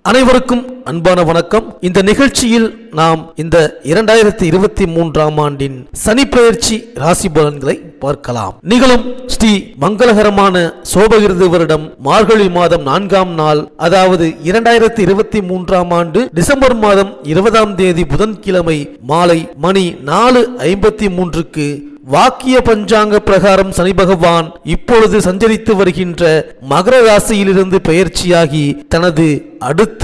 அனைவருக்கும் அன்பான வணக்கம். இந்த நிகழ்ச்சியில் நாம் இந்த 2023ஆம் ஆண்டின் சனிப்பெயர்ச்சி ராசி பலன்களை பார்க்கலாம். நிகழும் ஸ்ரீ மங்களகரமான சோபகிருது வருடம் மார்கழி மாதம் 4ஆம் நாள், அதாவது 2023ஆம் ஆண்டு டிசம்பர் மாதம் 20ஆம் தேதி புதன்கிழமை மாலை மணி 4:53க்கு வாக்கிய பஞ்சாங்க பிரகாரம் சனி பகவான் இப்பொழுது சஞ்சரித்து வருகின்ற மகர ராசியிலிருந்து பெயர்ச்சியாகி தனது அடுத்த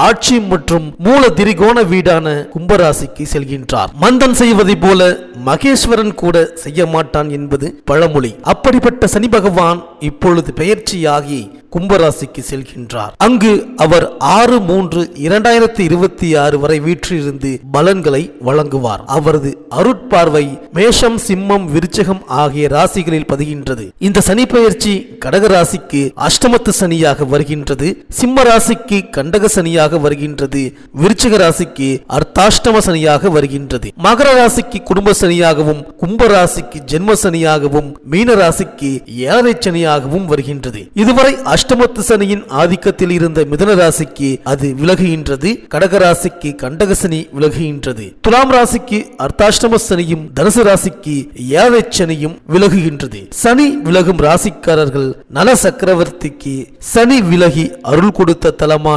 ஆட்சி மற்றும் மூல திரிகோண வீடான கும்பராசிக்கு செல்கின்றார். மந்தன் செய்வதை போல மகேஸ்வரன் கூட செய்ய மாட்டான் என்பது பழமொழி. அப்படிப்பட்ட சனி பகவான் இப்பொழுது பெயர்ச்சியாகி கும்பராசிக்கு செல்கின்றார். அங்கு அவர் 6/3/2026 வரை வீற்றிருந்து பலன்களை வழங்குவார். அவரது அருட்பார்வை மேஷம், சிம்மம், விருச்சகம் ஆகிய ராசிகளில் பதிகின்றது. இந்த சனி பெயர்ச்சி கடக ராசிக்கு அஷ்டமத்து சனியாக வருகின்றது, சிம்ம ராசிக்கு கண்டக சனியாக வருகின்றது, விருச்சிக ராசிக்கு அர்த்தாஷ்டம சனியாக வருகின்றது, மகர ராசிக்கு குடும்ப சனியாகவும், கும்ப ராசிக்கு ஜென்ம சனியாகவும், மீன ராசிக்கு ஏழரை சனியாகவும் வருகின்றது. இதுவரை அஷ்டமத்து சனியின் ஆதிக்கத்தில் இருந்த மிதுன ராசிக்கு அது விலகுகின்றது, கடக ராசிக்கு கண்டக சனி விலகுகின்றது, துலாம் ராசிக்கு அர்த்தாஷ்டம சனியும், தனுசு ராசிக்கு ஏழரை சனியும் விலகுகின்றது. சனி விலகும் ராசிக்காரர்கள் நல சக்கரவர்த்திக்கு சனி விலகி அருள் கொடுத்த தலமான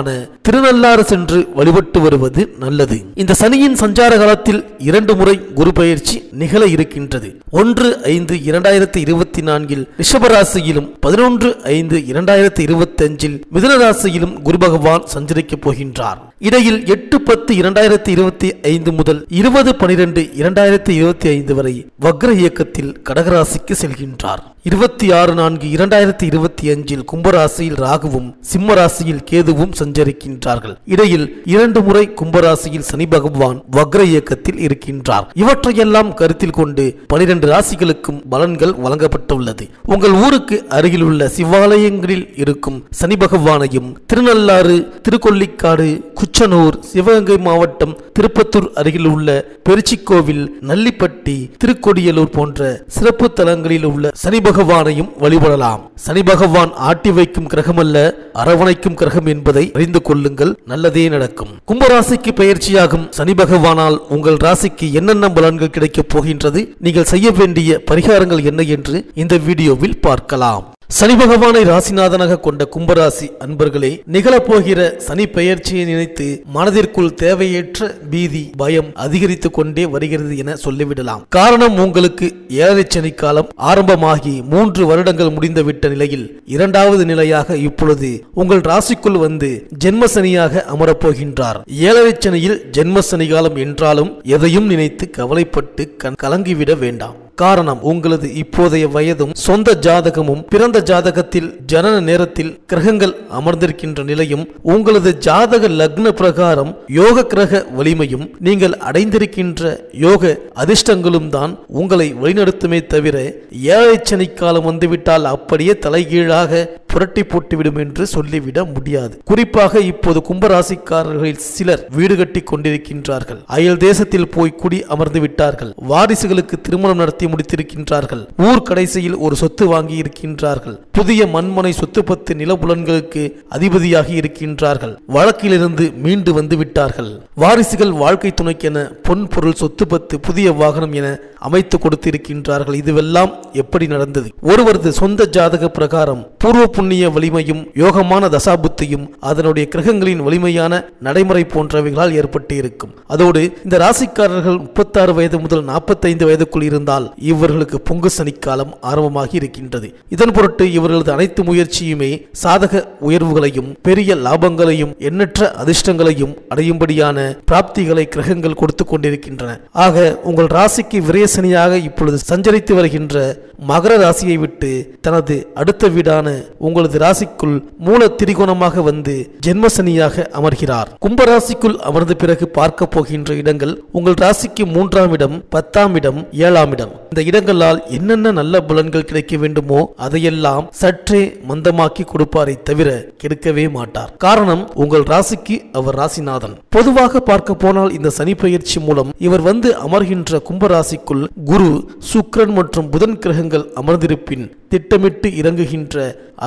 திருநள்ளாறு சென்று வழிபட்டு வருவது நல்லது. இந்த சனியின் சஞ்சார காலத்தில் 2 முறை குரு பெயர்ச்சி நிகழ இருக்கின்றது. 1/5/2024 ரிஷபராசியிலும் 11/5/2025 மிதுன ராசியிலும் குரு பகவான் சஞ்சரிக்கப் போகின்றார். இடையில் 8/10/2025 முதல் 20/12/2025 வரை வக்ர இயக்கத்தில் கடகராசிக்கு செல்கின்றார். 26/4/2025 கும்பராசியில் ராகுவும் சிம்ம ராசியில் கேதுவும் சஞ்சரிக்கின்றார்கள். இடையில் 2 முறை கும்பராசியில் சனி பகவான் வக்ர இயக்கத்தில் இருக்கின்றார். இவற்றையெல்லாம் கருத்தில் கொண்டு 12 ராசிகளுக்கும் பலன்கள் வழங்கப்பட்டுள்ளது. உங்கள் ஊருக்கு அருகில் உள்ள சிவாலயங்களில் இருக்கும் சனி பகவானையும் திருநள்ளாறு, திருக்கொள்ளிக்காடு, குச்சனூர், சிவகங்கை மாவட்டம் திருப்பத்தூர் அருகில் உள்ள பெருச்சிக்கோவில், நல்லிப்பட்டி, திருக்கொடியலூர் போன்ற சிறப்பு தலங்களில் உள்ள சனி பகவானையும் வழிபடலாம். சனி பகவான் ஆட்டி வைக்கும் கிரகம் அல்ல, அரவணைக்கும் கிரகம் என்பதை அறிந்து கொள்ளுங்கள், நல்லதே நடக்கும். கும்பராசிக்கு பெயர்ச்சியாகும் சனி பகவானால் உங்கள் ராசிக்கு என்னென்ன பலன்கள் கிடைக்கப் போகின்றது, நீங்கள் செய்ய வேண்டிய பரிகாரங்கள் என்ன என்று இந்த வீடியோவில் பார்க்கலாம். சனி பகவானை ராசிநாதனாக கொண்ட கும்பராசி அன்பர்களே, நிகழப்போகிற சனி பெயர்ச்சியை நினைத்து மனதிற்குள் தேவையற்ற பீதி, பயம் அதிகரித்து கொண்டே வருகிறது என சொல்லிவிடலாம். காரணம், உங்களுக்கு ஏழரை சனி காலம் ஆரம்பமாகி 3 வருடங்கள் முடிந்துவிட்ட நிலையில் 2வது நிலையாக இப்பொழுது உங்கள் ராசிக்குள் வந்து ஜென்ம சனியாக அமரப்போகின்றார். ஏழரை சனியில் ஜென்ம சனி காலம் என்றாலும் எதையும் நினைத்து கவலைப்பட்டு கலங்கிவிட வேண்டாம். காரணம், உங்களது இப்போதைய வயதும் சொந்த ஜாதகமும் பிறந்த ஜாதகத்தில் ஜனன நேரத்தில் கிரகங்கள் அமர்ந்திருக்கின்ற நிலையும் உங்களது ஜாதக லக்ன பிரகாரம் யோக கிரக வலிமையும் நீங்கள் அடைந்திருக்கின்ற யோக அதிர்ஷ்டங்களும் தான் உங்களை வழிநடத்துமே தவிர ஏழரை சனி காலம் வந்துவிட்டால் அப்படியே தலைகீழாக புரட்டி போட்டுவிடும் என்று சொல்லிவிட முடியாது. குறிப்பாக இப்போது கும்பராசிக்காரர்களில் சிலர் வீடு கட்டி கொண்டிருக்கின்றார்கள், அயல் தேசத்தில் போய் குடி அமர்ந்து விட்டார்கள், வாரிசுகளுக்கு திருமணம் நடத்தி முடித்திருக்கின்றார்கள், ஊர் கடைசியில் ஒரு சொத்து வாங்கி இருக்கின்றார்கள், புதிய மண்மனை சொத்து பத்து நிலபுலன்களுக்கு அதிபதியாகி இருக்கின்றார்கள், வழக்கிலிருந்து மீண்டு வந்து விட்டார்கள், வாரிசுகள் வாழ்க்கை துணைக்கென பொன் பொருள் சொத்து பத்து புதிய வாகனம் என அமைத்து கொடுத்திருக்கின்றார்கள். இதுவெல்லாம் எப்படி நடந்தது? ஒருவரது சொந்த ஜாதக பிரகாரம் பூர்வ புண்ணிய வலிமையும் யோகமான தசாபுத்தியும் அதனுடைய கிரகங்களின் வலிமையான நடைமுறை போன்றவைகளால் ஏற்பட்டு இருக்கும். அதோடு இந்த ராசிக்காரர்கள் 36 வயது முதல் 45 வயதுக்குள் இருந்தால் இவர்களுக்கு பொங்கு சனிக்காலம் ஆரம்பமாகி இருக்கின்றது. இதன் பொருட்டு இவர்களது அனைத்து முயற்சியுமே சாதக உயர்வுகளையும் பெரிய லாபங்களையும் எண்ணற்ற அதிர்ஷ்டங்களையும் அடையும்படியான பிராப்திகளை கிரகங்கள் கொடுத்து கொண்டிருக்கின்றன. ஆக உங்கள் ராசிக்கு விரயசனியாக இப்பொழுது சஞ்சரித்து வருகின்ற மகர ராசியை விட்டு தனது அடுத்த வீடான உங்களது ராசிக்குள் மூல திரிகோணமாக வந்து ஜென்மசனியாக அமர்கிறார். கும்பராசிக்குள் அமர்ந்த பிறகு பார்க்க போகின்ற இடங்கள் உங்கள் ராசிக்கு 3ஆம் இடம், 10ஆம் இடம், 7ஆம் இடம். இந்த இடங்களால் என்னென்ன நல்ல பலன்கள் கிடைக்க வேண்டுமோ அதையெல்லாம் சற்றே மந்தமாக்கி கொடுப்பாரை தவிர கெடுக்கவே மாட்டார். காரணம், உங்கள் ராசிக்கு அவர் ராசிநாதன். பொதுவாக பார்க்க போனால் இந்த சனி பெயர்ச்சி மூலம் இவர் வந்து அமர்கின்ற கும்பராசிக்குள் குரு, சுக்கிரன் மற்றும் புதன் கிரகங்கள் அமர்ந்திருப்பின் திட்டமிட்டு இறங்குகின்ற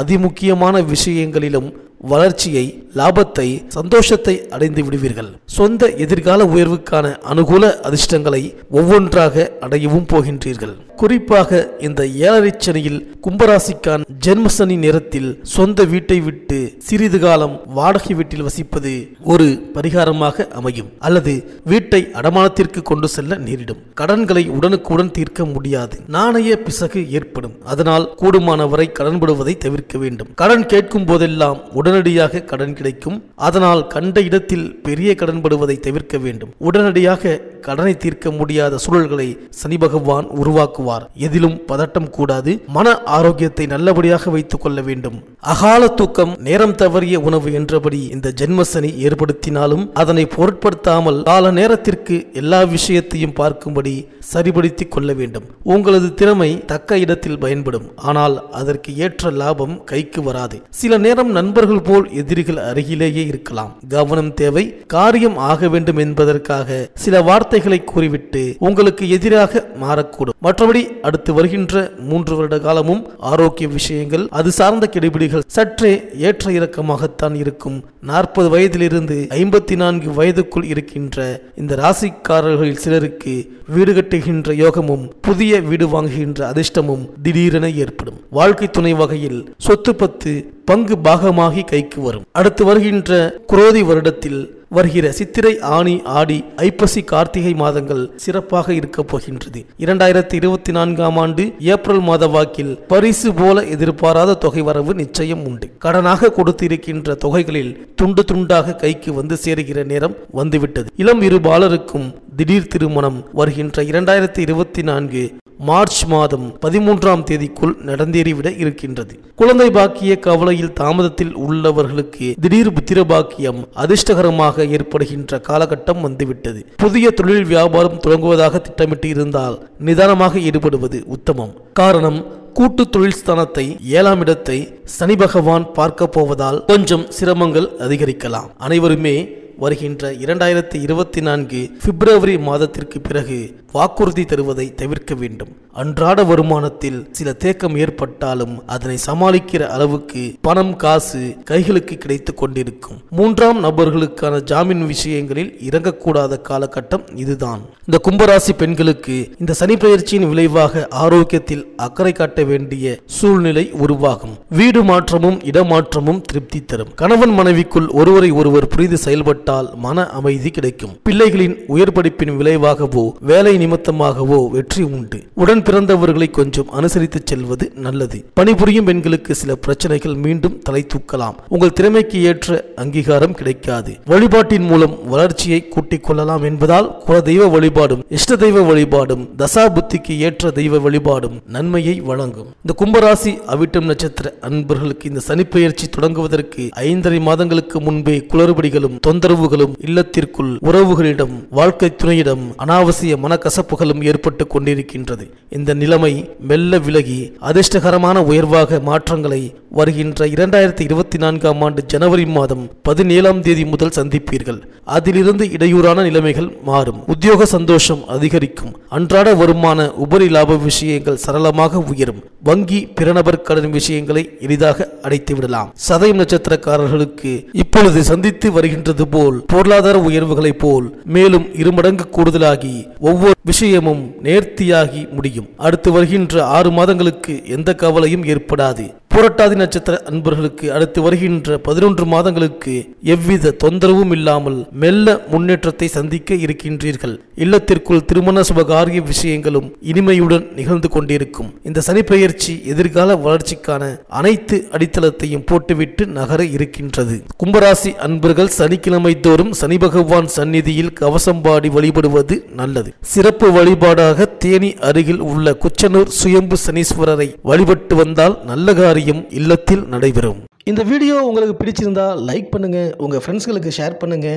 அதிமுக்கியமான விஷயங்களிலும் வளர்ச்சியை, லாபத்தை, சந்தோஷத்தை அடைந்து விடுவீர்கள். சொந்த எதிர்கால உயர்வுக்கான அனுகூல அதிர்ஷ்டங்களை ஒவ்வொன்றாக அடையவும் போகின்றீர்கள். குறிப்பாக இந்த 7.5 சனியில் கும்பராசிக்கான ஜென்மசனி நேரத்தில் சொந்த வீட்டை விட்டு சிறிது காலம் வாடகை வீட்டில் வசிப்பது ஒரு பரிகாரமாக அமையும். அல்லது வீட்டை அடமானத்திற்கு கொண்டு செல்ல நேரிடும். கடன்களை உடனுக்குடன் தீர்க்க முடியாது. நாணய பிசகு ஏற்படும். அதனால் கூடுமானவரை கடன்படுவதை தவிர்க்க வேண்டும். கடன் கேட்கும் போதெல்லாம் உடனடியாக கடன் கிடைக்கும். அதனால் கண்ட இடத்தில் பெரிய கடன்படுவதை தவிர்க்க வேண்டும். உடனடியாக கடனை தீர்க்க முடியாத சூழல்களை சனி பகவான் உருவாக்குவார். எதிலும் பதட்டம் கூடாது. மன ஆரோக்கியத்தை நல்லபடியாக வைத்துக் கொள்ள வேண்டும். அகால தூக்கம், நேரம் தவறிய உணவு என்றபடி இந்த ஜென்மசனி ஏற்படுத்தினாலும் அதனை பொருட்படுத்தாமல் கால நேரத்திற்கு எல்லா விஷயத்தையும் பார்க்கும்படி சரிபடுத்திக் கொள்ள வேண்டும். உங்களது திறமை தக்க இடத்தில் பயன்படும். ஆனால் அதற்கு ஏற்ற லாபம் கைக்கு வராது. சில நேரம் நண்பர்கள் போல் எதிரிகள் அருகிலேயே இருக்கலாம். கவனம் தேவை. காரியம் ஆக வேண்டும் என்பதற்காக சில வார்த்தைகளை கூறிவிட்டு உங்களுக்கு எதிராக மாறக்கூடும். மற்றபடி அடுத்து வருகின்ற 3 வருட காலமும் ஆரோக்கிய விஷயங்கள், அது சார்ந்த கெடுபிடிகள் சற்றே ஏற்ற இறக்கமாகத்தான் இருக்கும். 40 வயதிலிருந்து 54 வயதுக்குள் இருக்கின்ற இந்த ராசிக்காரர்களில் சிலருக்கு வீடு கட்டுகின்ற யோகமும் புதிய வீடு வாங்குகின்ற அதிர்ஷ்டமும் திடீரென ஏற்படும். வாழ்க்கை துணை வகையில் சொத்து பத்து பங்கு பாகமாகி கைக்கு வரும். அடுத்து வருகின்ற குரோதி வருடத்தில் வருகிற சித்திரை, ஆனி, ஆடி, ஐப்பசி, கார்த்திகை மாதங்கள் சிறப்பாக இருக்க போகின்றது. 2024ஆம் ஆண்டு ஏப்ரல் மாத வாக்கில் பரிசு போல எதிர்பாராத தொகை வரவு நிச்சயம் உண்டு. கடனாக கொடுத்து இருக்கின்ற தொகைகளில் துண்டு துண்டாக கைக்கு வந்து சேருகிற நேரம் வந்துவிட்டது. இளம் இருபாலருக்கும் திடீர் திருமணம் வருகின்ற 2024 மார்ச் மாதம் 13ஆம் தேதிக்குள் நடந்தேறிவிட இருக்கின்றது. குழந்தை பாக்கிய கவலையில் தாமதத்தில் உள்ளவர்களுக்கு திடீர் புத்திர பாக்கியம் அதிர்ஷ்டகரமாக ஏற்படுகின்ற காலகட்டம் வந்துவிட்டது. புதிய தொழில் வியாபாரம் தொடங்குவதாக திட்டமிட்டு இருந்தால் நிதானமாக ஈடுபடுவது உத்தமம். காரணம், கூட்டு தொழில் ஸ்தானத்தை 7ஆம் இடத்தை சனி பகவான் பார்க்க போவதால் கொஞ்சம் சிரமங்கள் அதிகரிக்கலாம். அனைவருமே வருகின்ற 2024 பிப்ரவரி மாதத்திற்கு பிறகு வாக்குறுதி தருவதை தவிர்க்க வேண்டும். அன்றாட வருமானத்தில் சில தேக்கம் ஏற்பட்டாலும் அதனை சமாளிக்கிற அளவுக்கு பணம் காசு கைகளுக்கு கிடைத்து கொண்டிருக்கும். 3ஆம் நபர்களுக்கான ஜாமீன் விஷயங்களில் இறங்கக்கூடாத காலகட்டம் இதுதான். இந்த கும்பராசி பெண்களுக்கு இந்த சனி பெயர்ச்சியின் விளைவாக ஆரோக்கியத்தில் அக்கறை காட்ட வேண்டிய சூழ்நிலை உருவாகும். வீடு மாற்றமும் இடமாற்றமும் திருப்தி தரும். கணவன் மனைவிக்குள் ஒருவரை ஒருவர் புரிந்து செயல்பட்டால் மன அமைதி கிடைக்கும். பிள்ளைகளின் உயர் படிப்பின் விளைவாகவோ வேலை நிமித்தமாகவோ வெற்றி உண்டு. உடன் பிறந்தவர்களை கொஞ்சம் அனுசரித்து செல்வது நல்லது. பணிபுரியும் பெண்களுக்கு சில பிரச்சனைகள் மீண்டும் தலை தூக்கலாம். உங்கள் திறமைக்கு ஏற்ற அங்கீகாரம் கிடைக்காது. வழிபாட்டின் மூலம் வளர்ச்சியை கூட்டிக் கொள்ளலாம் என்பதால் குலதெய்வ வழிபாடும் இஷ்ட தெய்வ வழிபாடும் தசா புத்திக்கு ஏற்ற தெய்வ வழிபாடும் நன்மையை வழங்கும். இந்த கும்பராசி அவிட்டம் நட்சத்திர அன்பர்களுக்கு இந்த சனிப்பெயர்ச்சி தொடங்குவதற்கு 5.5 மாதங்களுக்கு முன்பே குளறுபடிகளும் தொந்தரவுகளும் இல்லத்திற்குள் உறவுகளிடம் வாழ்க்கை துணையிடம் அனாவசிய மனக்கசப்புகளும் ஏற்பட்டு கொண்டிருக்கின்றது. இந்த நிலைமை மெல்ல விலகி அதிர்ஷ்டகரமான உயர்வாக மாற்றங்களை வருகின்ற 2024ஆம் ஆண்டு ஜனவரி மாதம் 17ஆம் தேதி முதல் சந்திப்பீர்கள். அதிலிருந்து இடையூறான நிலைமைகள் மாறும். உத்தியோக சந்தோஷம் அதிகரிக்கும். அன்றாட வருமான உபரி லாப விஷயங்கள் சரளமாக உயரும். வங்கி பிறநபர் கடன் விஷயங்களை எளிதாக அடைத்து விடலாம். சதயம் நட்சத்திரக்காரர்களுக்கு இப்பொழுது சந்தித்து வருகின்றது போல் பொருளாதார உயர்வுகளை போல் மேலும் 2 மடங்கு கூடுதலாகி ஒவ்வொரு விஷயமும் நேர்த்தியாகி முடியும். அடுத்து வருகின்ற 6 மாதங்களுக்கு எந்த கவலையும் ஏற்படாது. புரட்டாதி நட்சத்திர அன்பர்களுக்கு அடுத்து வருகின்ற 11 மாதங்களுக்கு எவ்வித தொந்தரவும் இல்லாமல் மெல்ல முன்னேற்றத்தை சந்திக்க இருக்கின்றீர்கள். இல்லத்திற்குள் திருமண சுபகாரிய விஷயங்களும் இனிமையுடன் நிகழ்ந்து கொண்டிருக்கும். இந்த சனிப்பெயர்ச்சி எதிர்கால வளர்ச்சிக்கான அனைத்து அடித்தளத்தையும் போட்டுவிட்டு நகர இருக்கின்றது. கும்பராசி அன்பர்கள் சனிக்கிழமை தோறும் சனி பகவான் சந்நிதியில் கவசம் பாடி வழிபடுவது நல்லது. சிறப்பு வழிபாடாக தேனி அருகில் உள்ள குச்சனூர் சுயம்பு சனீஸ்வரரை வழிபட்டு வந்தால் நல்ல காரியம் இல்லத்தில் நடைபெறும். இந்த வீடியோ உங்களுக்கு பிடிச்சிருந்தா லைக் பண்ணுங்க, உங்க ஃப்ரெண்ட்ஸ்களுக்கு ஷேர் பண்ணுங்க.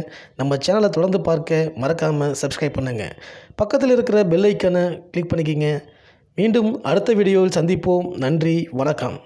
நம்ம சேனலை தொடர்ந்து பார்க்க மறக்காம சப்ஸ்கிரைப் பண்ணுங்க. பக்கத்தில் இருக்கிற பெல் ஐக்கானை கிளிக் பண்ணிக்கிங்க. மீண்டும் அடுத்த வீடியோவில் சந்திப்போம். நன்றி, வணக்கம்.